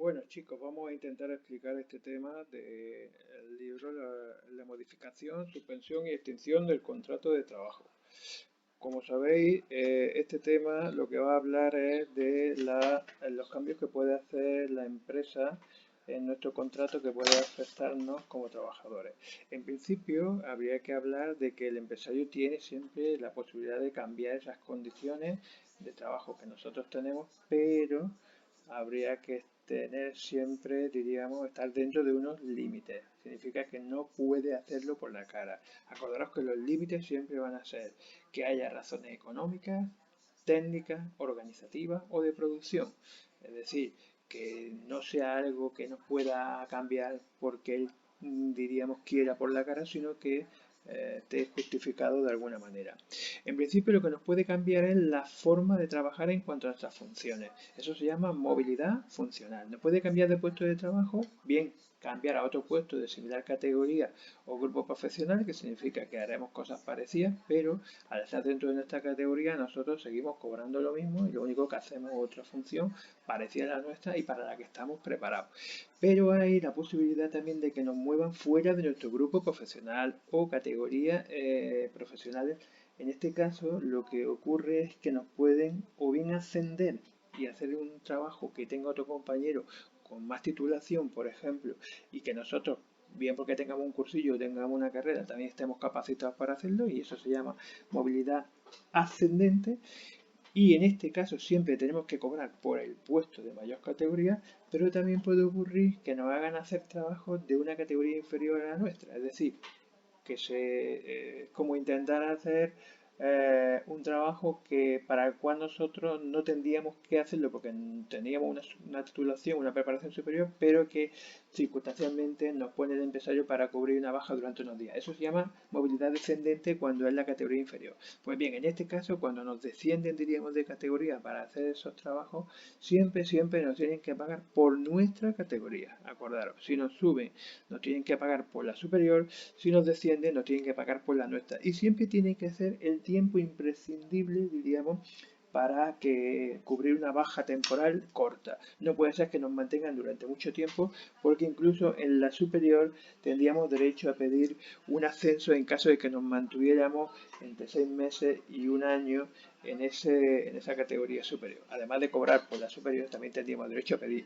Bueno, chicos, vamos a intentar explicar este tema del libro, la modificación, suspensión y extinción del contrato de trabajo. Como sabéis, este tema lo que va a hablar es de los cambios que puede hacer la empresa en nuestro contrato que puede afectarnos como trabajadores. En principio, habría que hablar de que el empresario tiene siempre la posibilidad de cambiar esas condiciones de trabajo que nosotros tenemos, pero habría que tener siempre, diríamos, estar dentro de unos límites. Significa que no puede hacerlo por la cara. Acordaros que los límites siempre van a ser que haya razones económicas, técnicas, organizativas o de producción. Es decir, que no sea algo que no pueda cambiar porque él, diríamos, quiera por la cara, sino que esté justificado de alguna manera. En principio lo que nos puede cambiar es la forma de trabajar en cuanto a nuestras funciones. Eso se llama movilidad funcional. ¿Nos puede cambiar de puesto de trabajo? Bien, cambiar a otro puesto de similar categoría o grupo profesional, que significa que haremos cosas parecidas, pero al estar dentro de nuestra categoría nosotros seguimos cobrando lo mismo y lo único que hacemos es otra función parecida a la nuestra y para la que estamos preparados. Pero hay la posibilidad también de que nos muevan fuera de nuestro grupo profesional o categoría profesionales. En este caso, lo que ocurre es que nos pueden o bien ascender y hacer un trabajo que tenga otro compañero con más titulación, por ejemplo, y que nosotros, bien porque tengamos un cursillo o tengamos una carrera, también estemos capacitados para hacerlo, y eso se llama movilidad ascendente. Y en este caso siempre tenemos que cobrar por el puesto de mayor categoría, pero también puede ocurrir que nos hagan hacer trabajos de una categoría inferior a la nuestra, es decir, que como intentar hacer un trabajo que para el cual nosotros no tendríamos que hacerlo porque teníamos una titulación, una preparación superior, pero que circunstancialmente nos pone el empresario para cubrir una baja durante unos días. Eso se llama movilidad descendente cuando es la categoría inferior. Pues bien, en este caso, cuando nos descienden, diríamos, de categoría para hacer esos trabajos, siempre nos tienen que pagar por nuestra categoría. Acordaros, si nos suben, nos tienen que pagar por la superior, si nos descienden, nos tienen que pagar por la nuestra. Y siempre tiene que ser el tiempo imprescindible, diríamos, para que cubrir una baja temporal corta. No puede ser que nos mantengan durante mucho tiempo, porque incluso en la superior tendríamos derecho a pedir un ascenso en caso de que nos mantuviéramos entre 6 meses y un año en esa categoría superior. Además de cobrar por la superior, también tendríamos derecho a pedir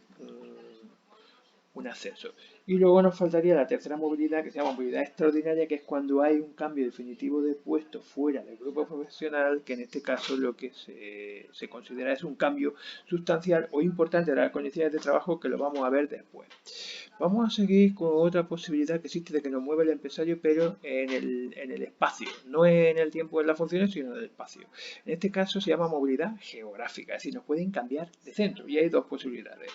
un ascenso. Y luego nos faltaría la tercera movilidad, que se llama movilidad extraordinaria, que es cuando hay un cambio definitivo de puesto fuera del grupo profesional, que en este caso lo que se considera es un cambio sustancial o importante de las condiciones de trabajo, que lo vamos a ver después. Vamos a seguir con otra posibilidad que existe de que nos mueva el empresario, pero en el espacio, no en el tiempo de las funciones, sino en el espacio. En este caso se llama movilidad geográfica, es decir, nos pueden cambiar de centro y hay dos posibilidades.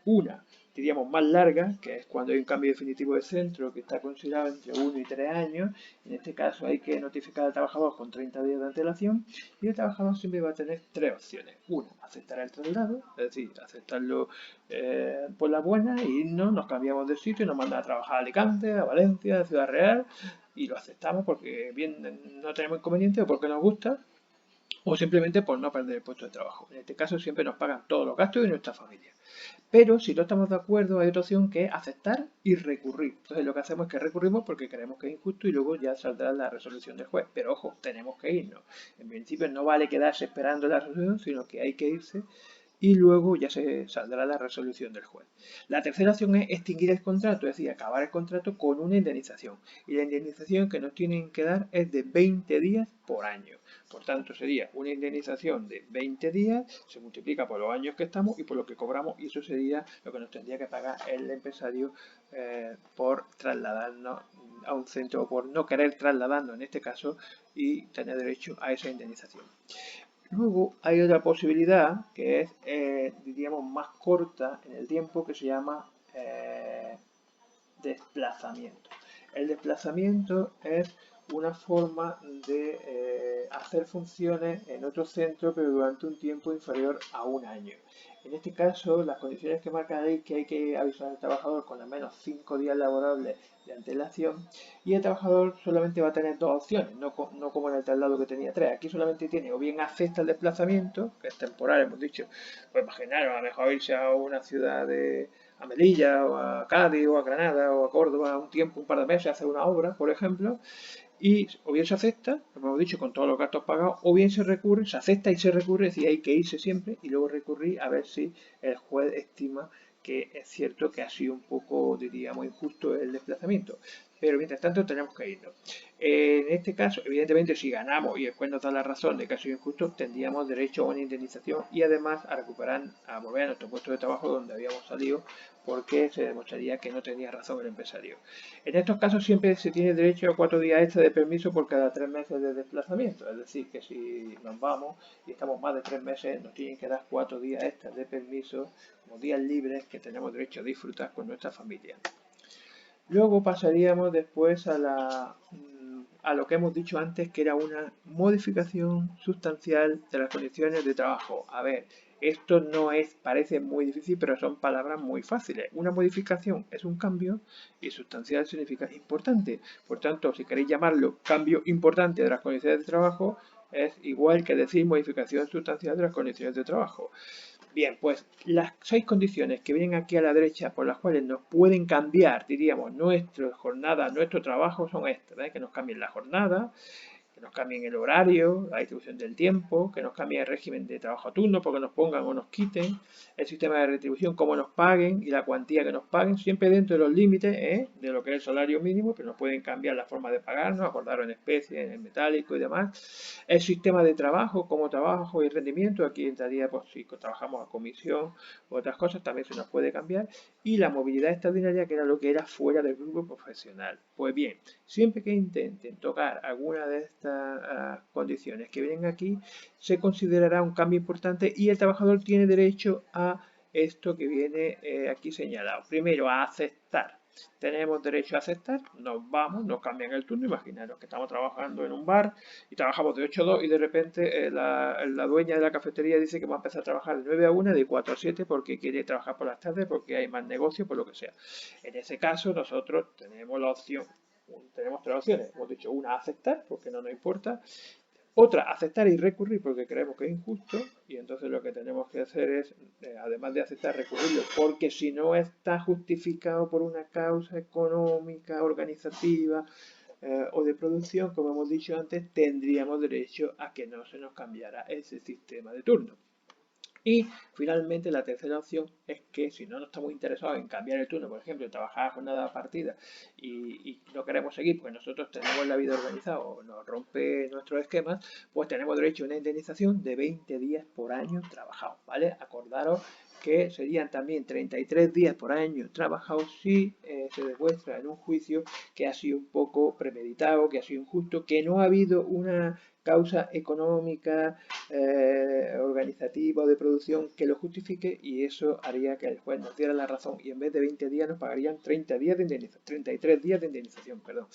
Una, diríamos, más larga, que es cuando hay un cambio definitivo de centro que está considerado entre 1 y 3 años. En este caso hay que notificar al trabajador con 30 días de antelación y el trabajador siempre va a tener tres opciones. Una, aceptar el traslado, es decir, aceptarlo por la buena y nos cambiamos de sitio y nos mandan a trabajar a Alicante, a Valencia, a Ciudad Real y lo aceptamos porque bien no tenemos inconveniente o porque nos gusta o simplemente por no perder el puesto de trabajo. En este caso siempre nos pagan todos los gastos de nuestra familia. Pero si no estamos de acuerdo, hay otra opción que es aceptar y recurrir. Entonces lo que hacemos es que recurrimos porque creemos que es injusto y luego ya saldrá la resolución del juez. Pero ojo, tenemos que irnos. En principio no vale quedarse esperando la resolución, sino que hay que irse y luego ya se saldrá la resolución del juez. La tercera opción es extinguir el contrato, es decir, acabar el contrato con una indemnización. Y la indemnización que nos tienen que dar es de 20 días por año. Por tanto, sería una indemnización de 20 días, se multiplica por los años que estamos y por lo que cobramos, y eso sería lo que nos tendría que pagar el empresario por trasladarnos a un centro o por no querer trasladarnos en este caso y tener derecho a esa indemnización. Luego hay otra posibilidad que es, diríamos, más corta en el tiempo, que se llama desplazamiento. El desplazamiento es una forma de hacer funciones en otro centro, pero durante un tiempo inferior a un año. En este caso, las condiciones que marca la ley es que hay que avisar al trabajador con al menos 5 días laborables de antelación y el trabajador solamente va a tener dos opciones, no como en el traslado que tenía tres. Aquí solamente tiene o bien acepta el desplazamiento, que es temporal, hemos dicho, pues imaginaros, a lo mejor irse a una ciudad a Melilla o a Cádiz o a Granada o a Córdoba un tiempo, un par de meses, a hacer una obra, por ejemplo, y o bien se acepta, como hemos dicho, con todos los gastos pagados, o bien se recurre, se acepta y se recurre, es decir, hay que irse siempre y luego recurrir a ver si el juez estima que es cierto que ha sido un poco, diríamos, injusto el desplazamiento. Pero mientras tanto tenemos que irnos. En este caso, evidentemente, si ganamos y el juez nos da la razón de que ha sido injusto, tendríamos derecho a una indemnización y además a recuperar, a volver a nuestro puesto de trabajo donde habíamos salido, porque se demostraría que no tenía razón el empresario. En estos casos siempre se tiene derecho a 4 días extra de permiso por cada 3 meses de desplazamiento. Es decir, que si nos vamos y estamos más de 3 meses, nos tienen que dar 4 días extra de permiso como días libres que tenemos derecho a disfrutar con nuestra familia. Luego pasaríamos después a lo que hemos dicho antes, que era una modificación sustancial de las condiciones de trabajo. A ver, esto no es, parece muy difícil, pero son palabras muy fáciles. Una modificación es un cambio y sustancial significa importante. Por tanto, si queréis llamarlo cambio importante de las condiciones de trabajo, es igual que decir modificación sustancial de las condiciones de trabajo. Bien, pues las 6 condiciones que vienen aquí a la derecha por las cuales nos pueden cambiar, diríamos, nuestra jornada, nuestro trabajo son estas, ¿vale? Que nos cambien la jornada, que nos cambien el horario, la distribución del tiempo, que nos cambien el régimen de trabajo a turno, porque nos pongan o nos quiten, el sistema de retribución, cómo nos paguen y la cuantía que nos paguen, siempre dentro de los límites de lo que es el salario mínimo, pero nos pueden cambiar la forma de pagarnos, acordarlo en especie, en metálico y demás. El sistema de trabajo, como trabajo y rendimiento, aquí entraría pues, si trabajamos a comisión u otras cosas, también se nos puede cambiar. Y la movilidad extraordinaria, que era lo que era fuera del grupo profesional. Pues bien, siempre que intenten tocar alguna de estas condiciones que vienen aquí, se considerará un cambio importante y el trabajador tiene derecho a esto que viene aquí señalado. Primero, a aceptar. Tenemos derecho a aceptar, nos vamos, nos cambian el turno. Imaginaros que estamos trabajando en un bar y trabajamos de 8 a 2 y de repente la dueña de la cafetería dice que va a empezar a trabajar de 9 a 1, de 4 a 7 porque quiere trabajar por las tardes, porque hay más negocio, por lo que sea. En ese caso, nosotros tenemos la opción, tenemos 3 opciones. Hemos dicho una, aceptar, porque no nos importa. Otra, aceptar y recurrir porque creemos que es injusto y entonces lo que tenemos que hacer es, además de aceptar, recurrirlo, porque si no está justificado por una causa económica, organizativa o de producción, como hemos dicho antes, tendríamos derecho a que no se nos cambiara ese sistema de turno. Y finalmente la tercera opción es que si no estamos interesados en cambiar el turno, por ejemplo, trabajar a jornada partida y no queremos seguir porque nosotros tenemos la vida organizada o nos rompe nuestros esquemas, pues tenemos derecho a una indemnización de 20 días por año trabajado, ¿vale? Acordaros que serían también 33 días por año trabajados si se demuestra en un juicio que ha sido un poco premeditado, que ha sido injusto, que no ha habido una causa económica, organizativa o de producción que lo justifique y eso haría que el juez nos diera la razón y en vez de 20 días nos pagarían 30 días de indemnización, 33 días de indemnización, perdón.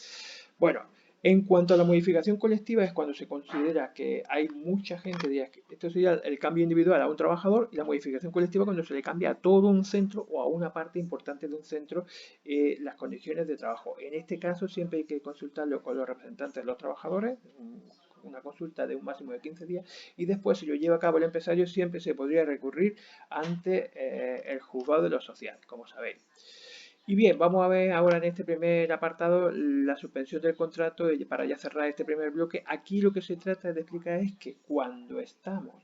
Bueno, en cuanto a la modificación colectiva es cuando se considera que hay mucha gente, esto sería el cambio individual a un trabajador y la modificación colectiva cuando se le cambia a todo un centro o a una parte importante de un centro las condiciones de trabajo. En este caso siempre hay que consultarlo con los representantes de los trabajadores, una consulta de un máximo de 15 días y después si lo lleva a cabo el empresario siempre se podría recurrir ante el juzgado de lo social, como sabéis. Y bien, vamos a ver ahora en este primer apartado la suspensión del contrato para ya cerrar este primer bloque. Aquí lo que se trata de explicar es que cuando estamos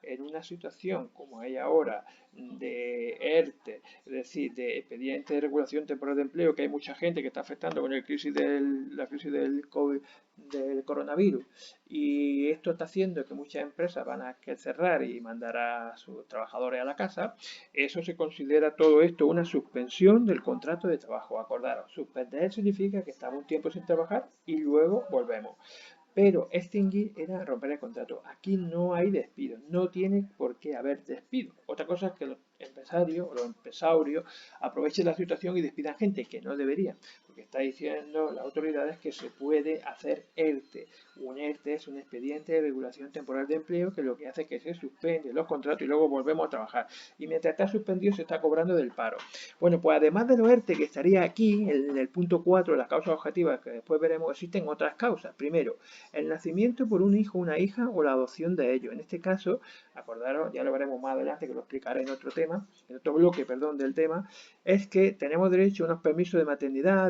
en una situación como hay ahora de ERTE, es decir, de expediente de regulación temporal de empleo, que hay mucha gente que está afectando con la crisis del COVID, del coronavirus, y esto está haciendo que muchas empresas van a cerrar y mandar a sus trabajadores a la casa, eso se considera todo esto una suspensión del contrato de trabajo. Acordaros, suspender significa que estamos un tiempo sin trabajar y luego volvemos. Pero extinguir era romper el contrato. Aquí no hay despido, no tiene por qué haber despido. Otra cosa es que los empresarios o los empresarios aprovechen la situación y despidan gente que no deberían. que está diciendo la autoridad es que se puede hacer ERTE. Un ERTE es un expediente de regulación temporal de empleo que lo que hace es que se suspende los contratos y luego volvemos a trabajar. Y mientras está suspendido se está cobrando del paro. Bueno, pues además de los ERTE que estaría aquí, en el punto 4, las causas objetivas, que después veremos, existen otras causas. Primero, el nacimiento por un hijo, una hija o la adopción de ellos. En este caso, acordaros, ya lo veremos más adelante, que lo explicaré en otro tema, en otro bloque, perdón, del tema, es que tenemos derecho a unos permisos de maternidad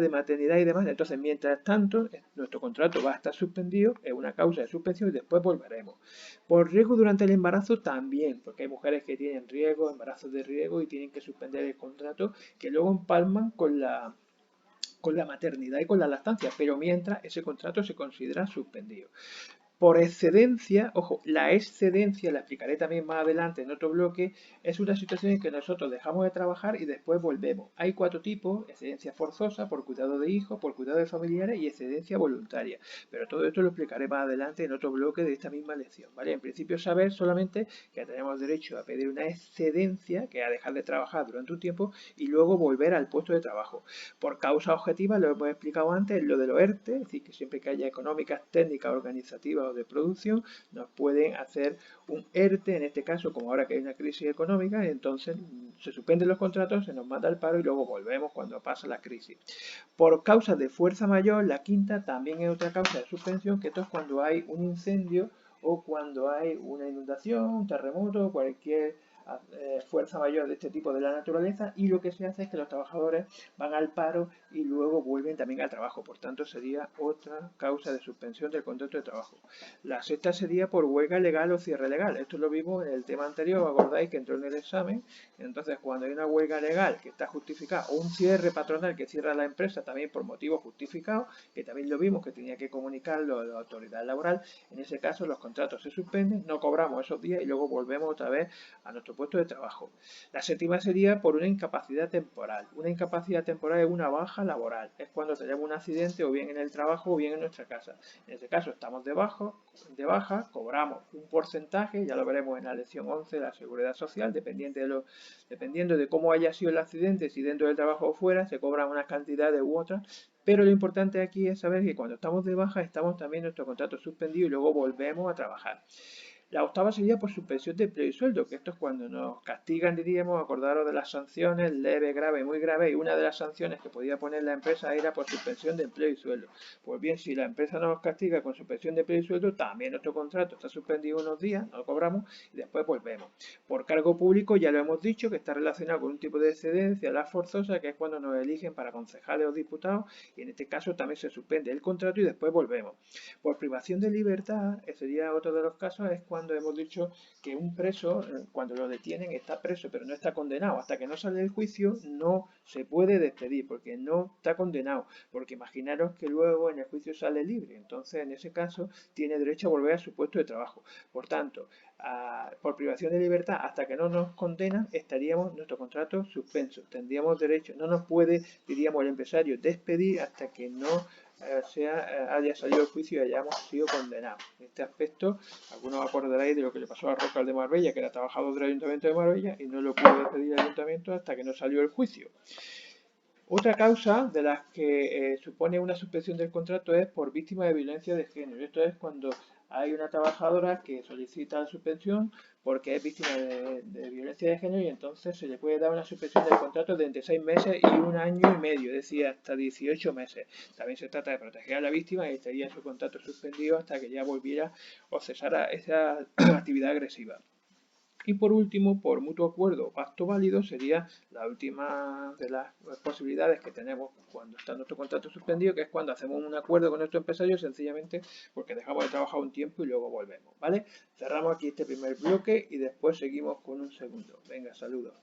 y demás. Entonces, mientras tanto, nuestro contrato va a estar suspendido, es una causa de suspensión y después volveremos. Por riesgo durante el embarazo también, porque hay mujeres que tienen riesgo, embarazos de riesgo y tienen que suspender el contrato, que luego empalman con la maternidad y con la lactancia, pero mientras ese contrato se considera suspendido. Por excedencia, ojo, la excedencia, la explicaré también más adelante en otro bloque, es una situación en que nosotros dejamos de trabajar y después volvemos. Hay 4 tipos: excedencia forzosa, por cuidado de hijos, por cuidado de familiares y excedencia voluntaria. Pero todo esto lo explicaré más adelante en otro bloque de esta misma lección, ¿vale? En principio saber solamente que tenemos derecho a pedir una excedencia, que es a dejar de trabajar durante un tiempo y luego volver al puesto de trabajo. Por causa objetiva, lo hemos explicado antes, lo de los ERTE, es decir, que siempre que haya económicas, técnicas, organizativas de producción, nos pueden hacer un ERTE, en este caso, como ahora que hay una crisis económica, entonces se suspenden los contratos, se nos manda al paro y luego volvemos cuando pasa la crisis. Por causa de fuerza mayor, la quinta también es otra causa de suspensión, que esto es cuando hay un incendio o cuando hay una inundación, un terremoto, cualquier fuerza mayor de este tipo de la naturaleza, y lo que se hace es que los trabajadores van al paro y luego vuelven también al trabajo. Por tanto, sería otra causa de suspensión del contrato de trabajo. La sexta sería por huelga legal o cierre legal. Esto lo vimos en el tema anterior, ¿os acordáis que entró en el examen? Entonces, cuando hay una huelga legal que está justificada o un cierre patronal que cierra la empresa también por motivos justificados, que también lo vimos que tenía que comunicarlo a la autoridad laboral, en ese caso los contratos se suspenden, no cobramos esos días y luego volvemos otra vez a nuestro puesto de trabajo. La séptima sería por una incapacidad temporal. Una incapacidad temporal es una baja laboral. Es cuando tenemos un accidente o bien en el trabajo o bien en nuestra casa. En este caso estamos de baja, cobramos un porcentaje, ya lo veremos en la lección 11 de la Seguridad Social, dependiendo de cómo haya sido el accidente, si dentro del trabajo o fuera, se cobran unas cantidades u otras. Pero lo importante aquí es saber que cuando estamos de baja, estamos también nuestro contrato suspendido y luego volvemos a trabajar. La octava sería por suspensión de empleo y sueldo, que esto es cuando nos castigan, diríamos, acordaros de las sanciones, leve, grave, muy grave, y una de las sanciones que podía poner la empresa era por suspensión de empleo y sueldo. Pues bien, si la empresa nos castiga con suspensión de empleo y sueldo, también nuestro contrato está suspendido unos días, no lo cobramos y después volvemos. Por cargo público, ya lo hemos dicho, que está relacionado con un tipo de excedencia, la forzosa, que es cuando nos eligen para concejales o diputados, y en este caso también se suspende el contrato y después volvemos. Por privación de libertad, sería otro de los casos, es cuando hemos dicho que un preso, cuando lo detienen, está preso pero no está condenado. Hasta que no sale el juicio no se puede despedir porque no está condenado. Porque imaginaros que luego en el juicio sale libre. Entonces, en ese caso, tiene derecho a volver a su puesto de trabajo. Por tanto, por privación de libertad, hasta que no nos condenan, estaríamos nuestro contrato suspenso. Tendríamos derecho, no nos puede, diríamos, el empresario despedir hasta que no haya salido el juicio y hayamos sido condenados. En este aspecto, algunos acordaréis de lo que le pasó a Roca de Marbella, que era trabajador del Ayuntamiento de Marbella y no lo pudo despedir el Ayuntamiento hasta que no salió el juicio. Otra causa de las que supone una suspensión del contrato es por víctima de violencia de género. Esto es cuando hay una trabajadora que solicita la suspensión porque es víctima de violencia de género y entonces se le puede dar una suspensión del contrato de entre 6 meses y 1 año y medio, es decir, hasta 18 meses. También se trata de proteger a la víctima y estaría su contrato suspendido hasta que ya volviera o cesara esa actividad agresiva. Y por último, por mutuo acuerdo o pacto válido, sería la última de las posibilidades que tenemos cuando está nuestro contrato suspendido, que es cuando hacemos un acuerdo con nuestro empresario sencillamente porque dejamos de trabajar un tiempo y luego volvemos, ¿vale? Cerramos aquí este primer bloque y después seguimos con un segundo. Venga, saludos.